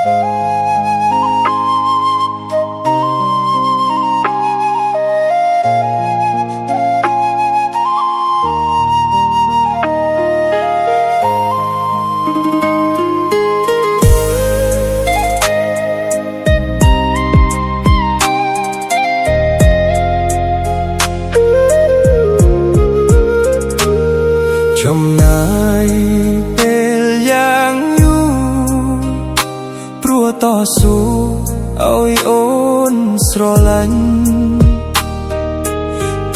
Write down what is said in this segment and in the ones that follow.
ចំណាយពេលយ៉ាងយូរព្រោះតស៊ូឲ្យអូនស្រឡាញ់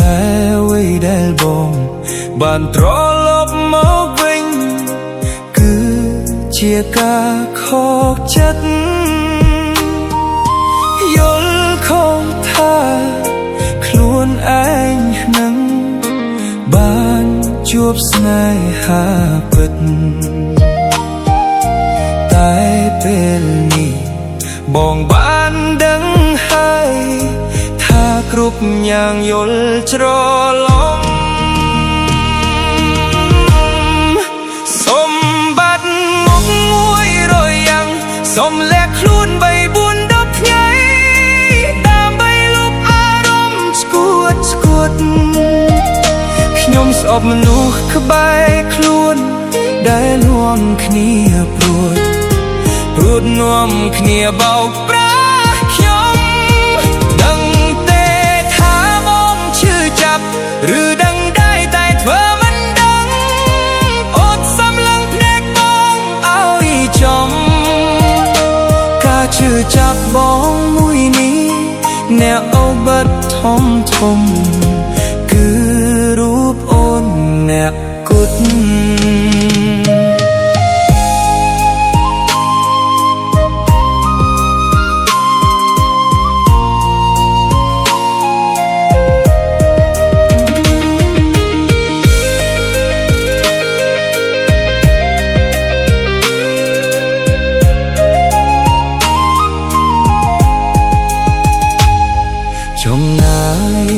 តែអ្វីដែលបងបានត្រឡប់មកវិញគឺជាការខកចិត្តយល់ខំថាខ្លួនឯងនឹងបានជួបស្នេហាពិតតែពេលនេះបងបានដឹងហើយថាគ្រប់យ៉ាងយល់ច្រឡំសម្បត្តិមកមួយរយ៉ាងសុំលាក់ខ្លួន3-4-10ថ្ងៃដើម្បីលុបអារម្មណ៍ស្គួតខ្ញុំស្អប់មនុស្សក្បែរខ្លួនដែលនាំគ្នាព្រួតនាំគ្នាបោកប្រាស់ខ្ញុំដឹងទេថាបងឈឺចាប់ឬដឹងដែរតែធ្វើមិនដឹងអត់សំឡឹងភ្នែកបងឲ្យចំការឈឺចាប់បងមួយនេះអ្នកអូបិទធំគឺរូបអូនអ្នកគត់ចំណាយ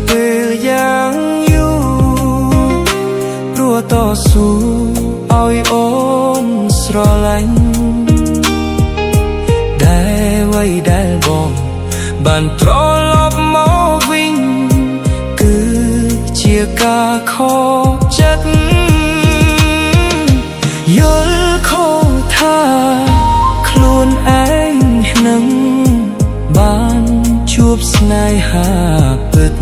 ពេលយ៉ាងយូរព្រោះតស៊ូឲ្យអូនស្រឡាញ់ដែលអ្វីដែលបងបានត្រឡប់មកវិញគឺជាការខកចិត្តយល់ខំថាខ្លួនឯងនឹងបានជួបស្នេហាពិត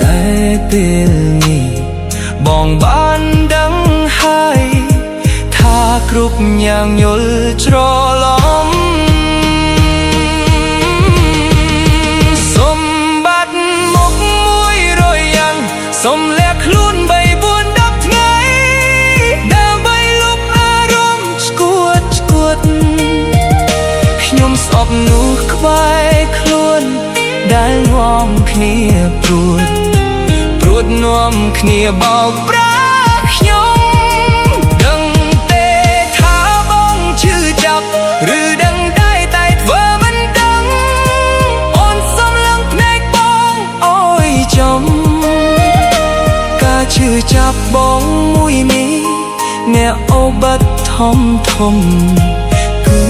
តែពេលនេះបងបានដឹងហើយថាគ្រប់យ៉ាងយល់ច្រឡំសម្បត្តិមកមួយរយ៉ាងសុំលាក់ខ្លួន3-4-10ថ្ងៃដើម្បីលុបអារម្មណ៍ស្គួតខ្ញុំស្អប់នោះក្បែរខ្លួនដែលនាំគ្នាព្រួតនាំគ្នាបោកប្រាស់ខ្ញុំដឹងទេថាបងឈឺចាប់ឬដឹងដែរតែធ្វើមិនដឹងអូនសំឡឹងភ្នែកបងអើយចំការឈឺចាប់បងមួយនេះអ្នកអូបិទធំគឺ